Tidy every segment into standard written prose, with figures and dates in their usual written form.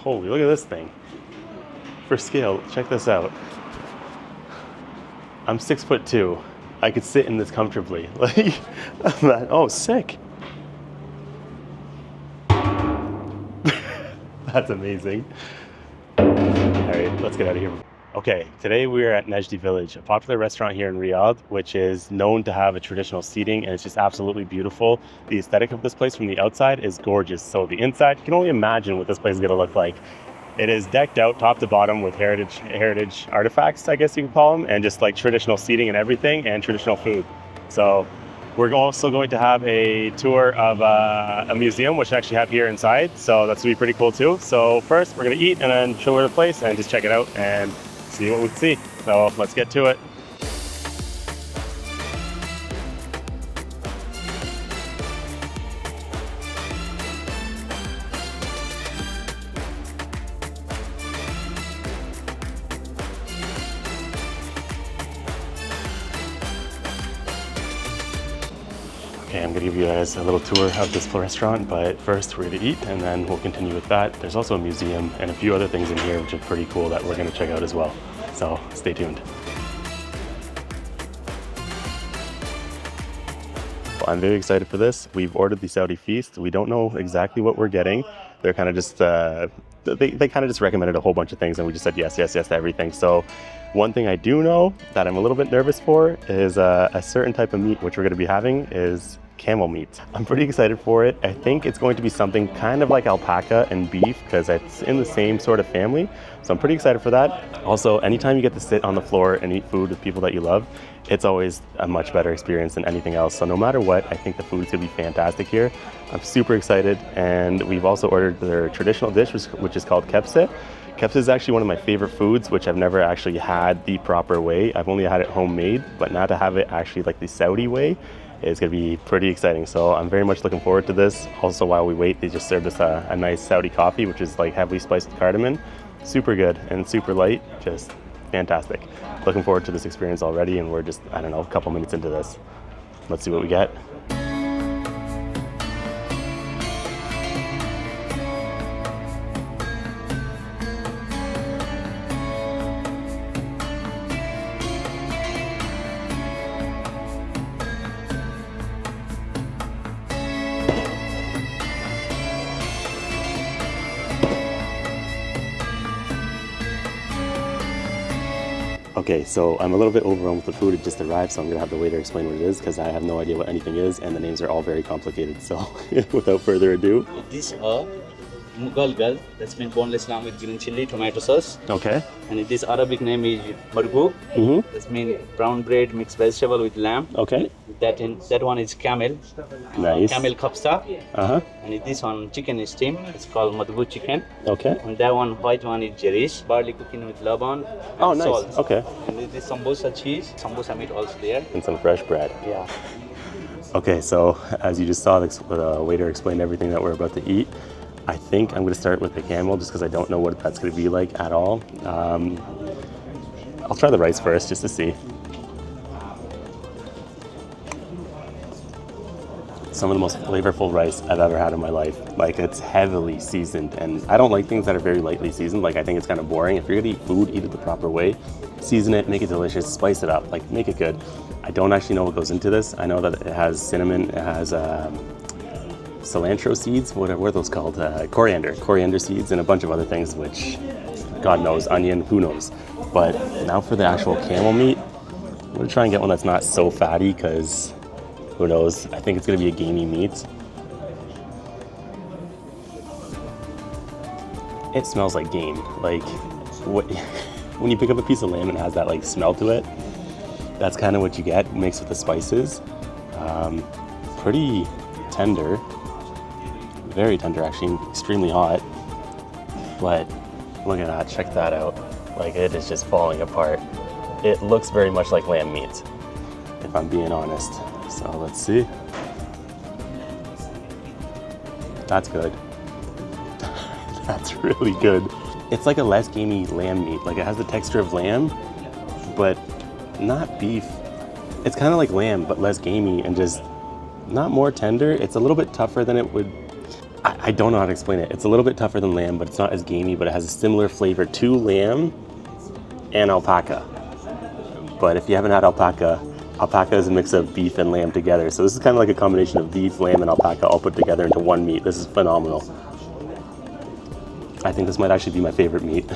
Holy, look at this thing. For scale, check this out. I'm 6'2". I could sit in this comfortably. Like, oh, sick. That's amazing. All right, let's get out of here. Okay, today we're at Najd Village, a popular restaurant here in Riyadh, which is known to have a traditional seating, and it's just absolutely beautiful. The aesthetic of this place from the outside is gorgeous. So the inside, you can only imagine what this place is gonna look like. It is decked out top to bottom with heritage artifacts, I guess you could call them, and just like traditional seating and everything, and traditional food. So we're also going to have a tour of a museum, which I actually have here inside. So that's gonna be pretty cool too. So first we're gonna eat and then show her the place and just check it out and see what we can see. So let's get to it. Okay, I'm gonna give you guys a little tour of this restaurant, but first we're gonna eat and then we'll continue with that. There's also a museum and a few other things in here which are pretty cool that we're gonna check out as well. So stay tuned. Well, I'm very excited for this. We've ordered the Saudi feast. We don't know exactly what we're getting. They're kind of just, they kind of just recommended a whole bunch of things and we just said yes, yes, yes to everything. So one thing I do know that I'm a little bit nervous for is a certain type of meat which we're gonna be having is camel meat. I'm pretty excited for it. I think it's going to be something kind of like alpaca and beef because it's in the same sort of family. So I'm pretty excited for that. Also, anytime you get to sit on the floor and eat food with people that you love, it's always a much better experience than anything else. So no matter what, I think the food's gonna be fantastic here. I'm super excited, and we've also ordered their traditional dish, which is called Kebseh. Kebseh is actually one of my favorite foods, which I've never actually had the proper way. I've only had it homemade, but now to have it actually like the Saudi way, it's gonna be pretty exciting. So I'm very much looking forward to this. Also, while we wait, they just served us a nice Saudi coffee, which is like heavily spiced with cardamom. Super good and super light, just fantastic. Looking forward to this experience already, and we're just, I don't know, a couple minutes into this. Let's see what we get. Okay, so I'm a little bit overwhelmed with the food. It just arrived, so I'm gonna have the waiter explain what it is because I have no idea what anything is, and the names are all very complicated. So without further ado. These are mugalgal, that's mean boneless lamb with green chili, tomato sauce. Okay. And this Arabic name is margu. That's mean brown bread mixed vegetable with lamb. Okay. That one is camel. Nice. Camel kebseh. And this one chicken steam. It's called madbu chicken. Okay. And that one white one is jerish, barley cooking with laban. Oh, nice. Salt. Okay. And this sambosa cheese, sambosa meat also there. And some fresh bread. Yeah. Okay, so as you just saw, the waiter explained everything that we're about to eat. I think I'm going to start with the camel just because I don't know what that's going to be like at all. I'll try the rice first just to see. Some of the most flavorful rice I've ever had in my life. Like, it's heavily seasoned, and I don't like things that are very lightly seasoned. Like, I think it's kind of boring. If you're gonna eat food, eat it the proper way. Season it, make it delicious, spice it up, like make it good. I don't actually know what goes into this. I know that it has cinnamon, it has cilantro seeds, what are those called? Coriander seeds, and a bunch of other things, which God knows, onion, who knows. But now for the actual camel meat, I'm gonna try and get one that's not so fatty, because who knows? I think it's gonna be a gamey meat. It smells like game. Like, when you pick up a piece of lamb and it has that like smell to it, that's kind of what you get mixed with the spices. Pretty tender, very tender actually, extremely hot. But look at that, check that out. Like, it is just falling apart. It looks very much like lamb meat, if I'm being honest. So let's see. That's good. That's really good. It's like a less gamey lamb meat. Like, it has the texture of lamb, but not beef. It's kind of like lamb, but less gamey and just not more tender. It's a little bit tougher than it would. I don't know how to explain it. It's a little bit tougher than lamb, but it's not as gamey, but it has a similar flavor to lamb and alpaca. But if you haven't had alpaca, alpaca is a mix of beef and lamb together. So this is kind of like a combination of beef, lamb, and alpaca all put together into one meat. This is phenomenal. I think this might actually be my favorite meat.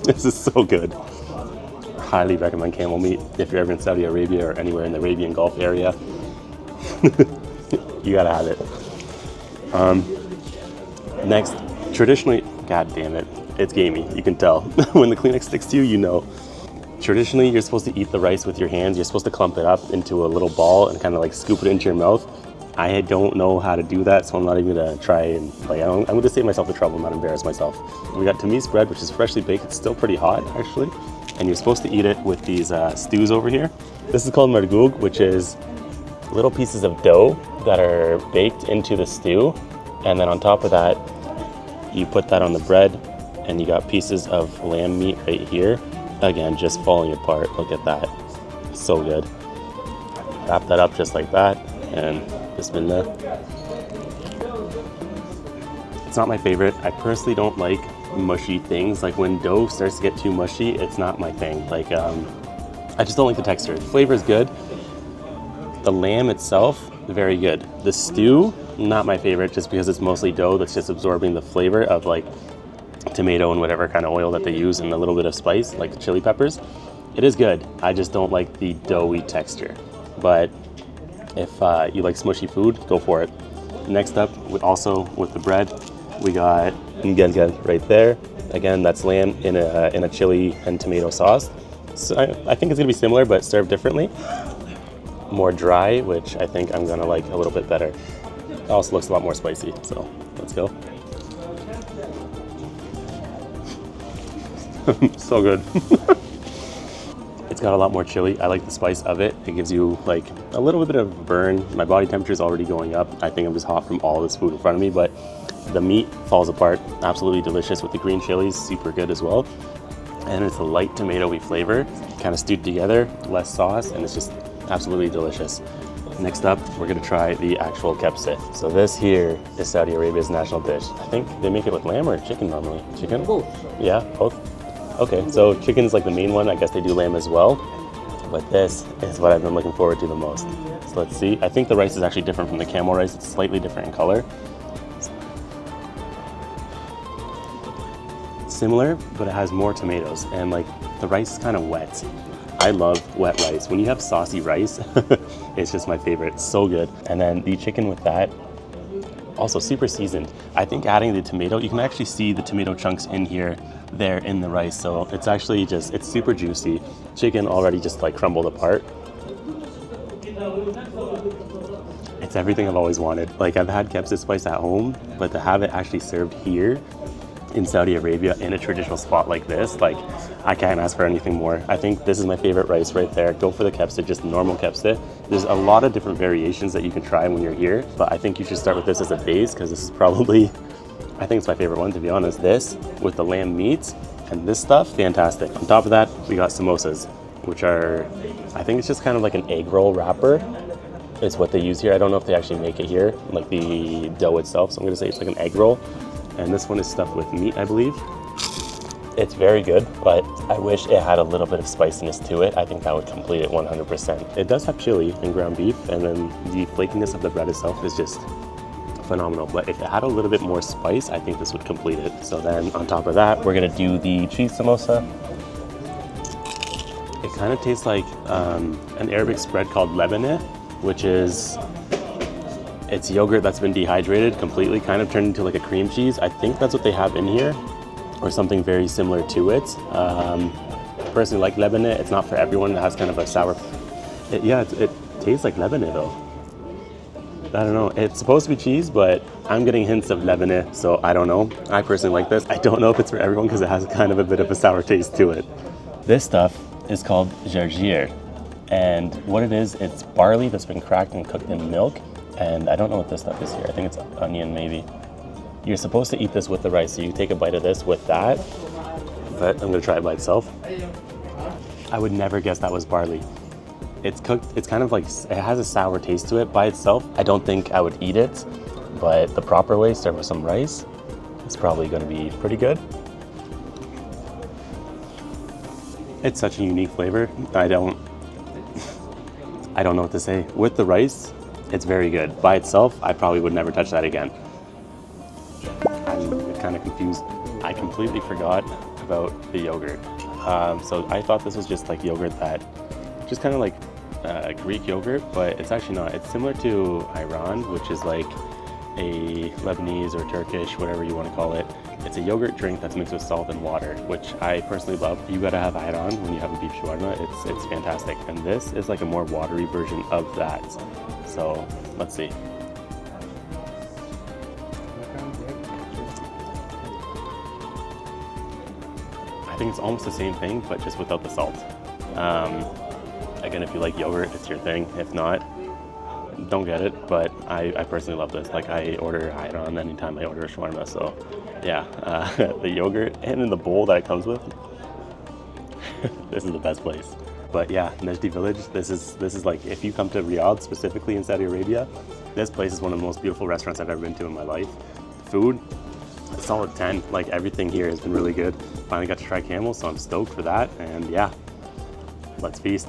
This is so good. Highly recommend camel meat if you're ever in Saudi Arabia or anywhere in the Arabian Gulf area. You gotta have it. Next, traditionally, god damn it, it's gamey, you can tell. When the Kleenex sticks to you, you know. Traditionally, you're supposed to eat the rice with your hands. You're supposed to clump it up into a little ball and kind of like scoop it into your mouth. I don't know how to do that, so I'm not even gonna try and like, I'm gonna save myself the trouble, not embarrass myself. We got tamis bread, which is freshly baked. It's still pretty hot, actually. And you're supposed to eat it with these stews over here. This is called margoug, which is little pieces of dough that are baked into the stew. And then on top of that, you put that on the bread and you got pieces of lamb meat right here. Again, just falling apart. Look at that. So good. Wrap that up just like that and bismillah. It's not my favorite. I personally don't like mushy things. Like when dough starts to get too mushy, it's not my thing. Like, I just don't like the texture. The flavor is good. The lamb itself, very good. The stew, not my favorite, just because it's mostly dough that's just absorbing the flavor of like tomato and whatever kind of oil that they use and a little bit of spice, like chili peppers. It is good. I just don't like the doughy texture. But if you like smushy food, go for it. Next up, also with the bread, we got indulge right there. Again, that's lamb in a chili and tomato sauce. So I think it's gonna be similar, but served differently. More dry, which I think I'm gonna like a little bit better. It also looks a lot more spicy, so let's go. So good. It's got a lot more chili. I like the spice of it. It gives you like a little bit of burn. My body temperature is already going up. I think I'm just hot from all this food in front of me, but the meat falls apart. Absolutely delicious with the green chilies, super good as well. And it's a light tomatoey flavor, kind of stewed together, less sauce, and it's just absolutely delicious. Next up, we're gonna try the actual kebseh. So this here is Saudi Arabia's national dish. I think they make it with lamb or chicken normally. Chicken? Both. Yeah, both? Okay, so chicken is like the main one. I guess they do lamb as well. But this is what I've been looking forward to the most. So let's see. I think the rice is actually different from the camel rice. It's slightly different in color. Similar, but it has more tomatoes. And like the rice is kind of wet. I love wet rice. When you have saucy rice, it's just my favorite. So good. And then the chicken with that, also super seasoned. I think adding the tomato, you can actually see the tomato chunks in here, there in the rice. So it's actually just, it's super juicy. Chicken already just like crumbled apart. It's everything I've always wanted. Like I've had Kebseh spice at home, but to have it actually served here in Saudi Arabia in a traditional spot like this, like I can't ask for anything more. I think this is my favorite rice right there. Go for the Kebseh, just normal Kebseh. There's a lot of different variations that you can try when you're here, but I think you should start with this as a base because this is probably, I think it's my favorite one to be honest. This with the lamb meats and this stuff, fantastic. On top of that, we got samosas, which are, I think it's just kind of like an egg roll wrapper. It's what they use here. I don't know if they actually make it here, like the dough itself. So I'm gonna say it's like an egg roll. And this one is stuffed with meat, I believe. It's very good, but I wish it had a little bit of spiciness to it. I think that would complete it 100%. It does have chili and ground beef, and then the flakiness of the bread itself is just phenomenal. But if it had a little bit more spice, I think this would complete it. So then on top of that, we're gonna do the cheese samosa. It kind of tastes like an Arabic spread called lebaneh, which is, it's yogurt that's been dehydrated completely, kind of turned into like a cream cheese. I think that's what they have in here, or something very similar to it. Personally like lebaneh. It's not for everyone. It has kind of a sour, it tastes like lebaneh though. I don't know. It's supposed to be cheese, but I'm getting hints of lebaneh, so I don't know. I personally like this. I don't know if it's for everyone because it has kind of a bit of a sour taste to it. This stuff is called jarjir, and what it is, it's barley that's been cracked and cooked in milk. And I don't know what this stuff is here. I think it's onion maybe. You're supposed to eat this with the rice, so you take a bite of this with that, but I'm gonna try it by itself. I would never guess that was barley. It's cooked, it's kind of like, it has a sour taste to it by itself. I don't think I would eat it, but the proper way, served with some rice, is probably going to be pretty good. It's such a unique flavor. I don't know what to say. With the rice, it's very good. By itself, I probably would never touch that again. I'm kind of confused. I completely forgot about the yogurt. So I thought this was just like yogurt that, just kind of like Greek yogurt, but it's actually not. It's similar to Iran, which is like a Lebanese or Turkish, whatever you want to call it. It's a yogurt drink that's mixed with salt and water, which I personally love. You gotta have ayran when you have a beef shawarma. It's fantastic. And this is like a more watery version of that. So let's see. I think it's almost the same thing, but just without the salt. Again, if you like yogurt, it's your thing. If not, don't get it, but I personally love this. Like, I order ayran anytime I order a shawarma, so yeah. The yogurt and in the bowl that it comes with, this is the best place. But yeah, Najd Village, this is like, if you come to Riyadh, specifically in Saudi Arabia, this place is one of the most beautiful restaurants I've ever been to in my life. Food, a solid 10. Like, everything here has been really good. Finally got to try Camel, so I'm stoked for that, and yeah, let's feast.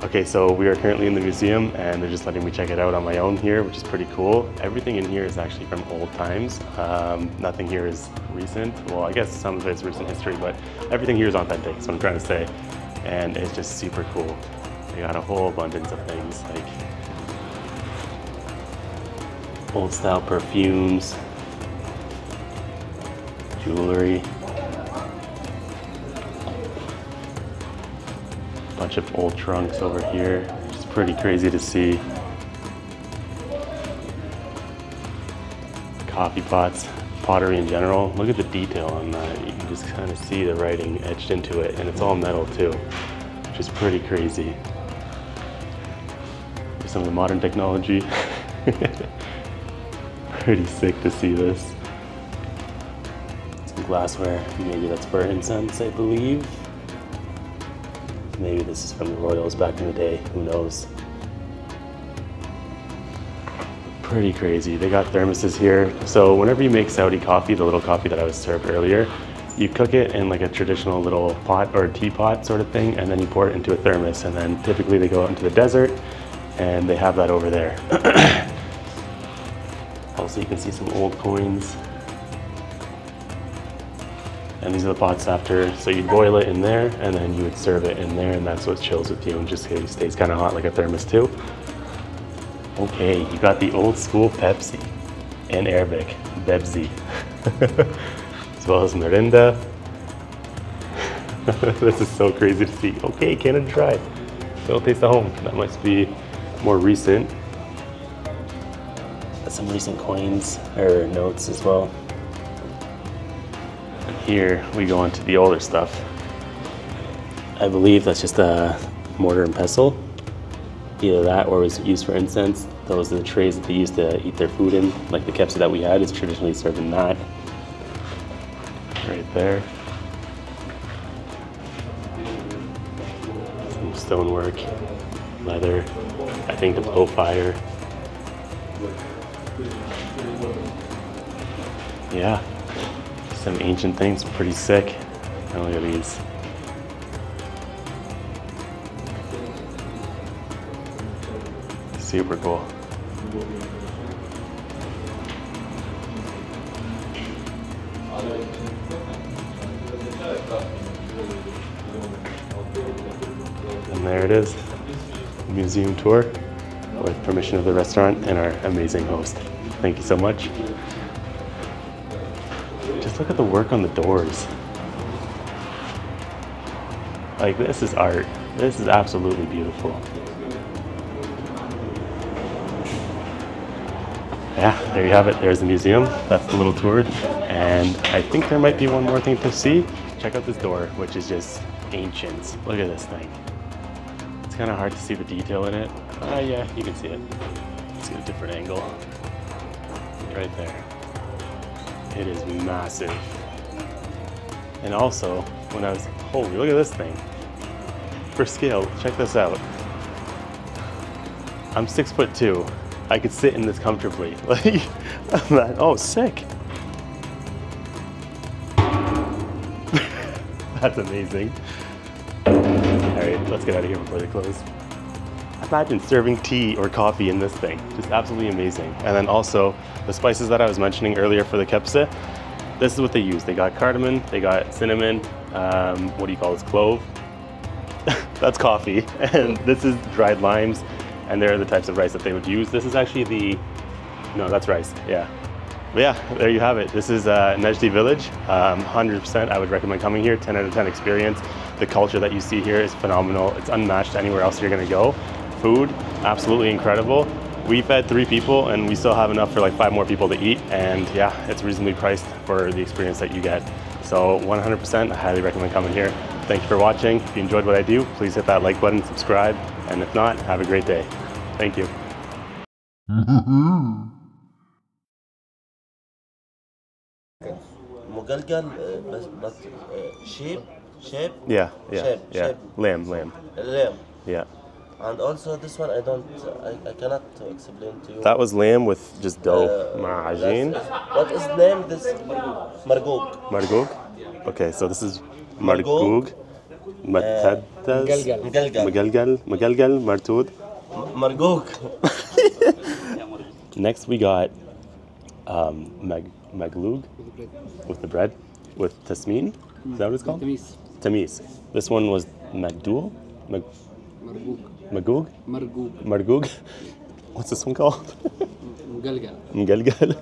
Okay, so we are currently in the museum and they're just letting me check it out on my own here, which is pretty cool. Everything in here is actually from old times. Nothing here is recent. Well, I guess some of it's recent history, but everything here is authentic, that's what I'm trying to say. And it's just super cool. They got a whole abundance of things, like old style perfumes, jewelry, bunch of old trunks over here. It's pretty crazy to see. Coffee pots, pottery in general. Look at the detail on that. You can just kind of see the writing etched into it, and it's all metal too, which is pretty crazy. Some of the modern technology. Pretty sick to see this. Some glassware, maybe that's for incense, I believe. Maybe this is from the royals back in the day, who knows. Pretty crazy. They got thermoses here. So whenever you make Saudi coffee, the little coffee that I was served earlier, you cook it in like a traditional little pot or teapot sort of thing, and then you pour it into a thermos, and then typically they go out into the desert and they have that over there. Also, you can see some old coins. And these are the pots after, so you'd boil it in there and then you would serve it in there, and that's what chills with you and just stays kind of hot like a thermos too. Okay, you got the old school Pepsi, in Arabic, Bebzi, as well as Mirinda. This is so crazy to see. Okay, Canada Dry, little taste of home. That must be more recent. Some recent coins, or notes as well. Here we go into the older stuff. I believe that's just a mortar and pestle. Either that or it was used for incense. Those are the trays that they used to eat their food in. Like the Kebseh that we had is traditionally served in that. Right there. Some stonework, leather, I think to blow fire. Yeah. Some ancient things, pretty sick. And look at these. Super cool. And there it is, museum tour with permission of the restaurant and our amazing host. Thank you so much. Just look at the work on the doors. Like, this is art. This is absolutely beautiful. Yeah, there you have it. There's the museum. That's the little tour. And I think there might be one more thing to see. Check out this door, which is just ancient. Look at this thing. It's kind of hard to see the detail in it. Yeah, you can see it. Let's get a different angle. Right there. It is massive. And also, when I was, holy, look at this thing. For scale, check this out. I'm 6'2". I could sit in this comfortably. Like, oh, sick. That's amazing. All right, let's get out of here before they close. Imagine serving tea or coffee in this thing. Just absolutely amazing. And then also the spices that I was mentioning earlier for the Kebseh, this is what they use. They got cardamom, they got cinnamon, what do you call this, clove? That's coffee. And this is dried limes, and they're the types of rice that they would use. This is actually the, no, that's rice, yeah. But yeah, there you have it. This is Najd Village. 100% I would recommend coming here, 10 out of 10 experience. The culture that you see here is phenomenal. It's unmatched anywhere else you're gonna go. Food, absolutely incredible. We fed 3 people and we still have enough for like 5 more people to eat. And yeah, it's reasonably priced for the experience that you get. So 100%, I highly recommend coming here. Thank you for watching. If you enjoyed what I do, please hit that like button, subscribe. And if not, have a great day. Thank you. مقلقل but shape Yeah, shape. Lamb. lamb. Yeah. And also this one I cannot explain to you. That was lamb with just dough. Ma'ajin. What is name this? Margoog. Margoog. Okay, so this is margoog. Matatas. Magalgal. Martoud. Margoog. Next we got magloog with the bread with tasmin. Is that what it's called? Tamis. This one was magdoul. Margoog. What's this one called? Mgalgal.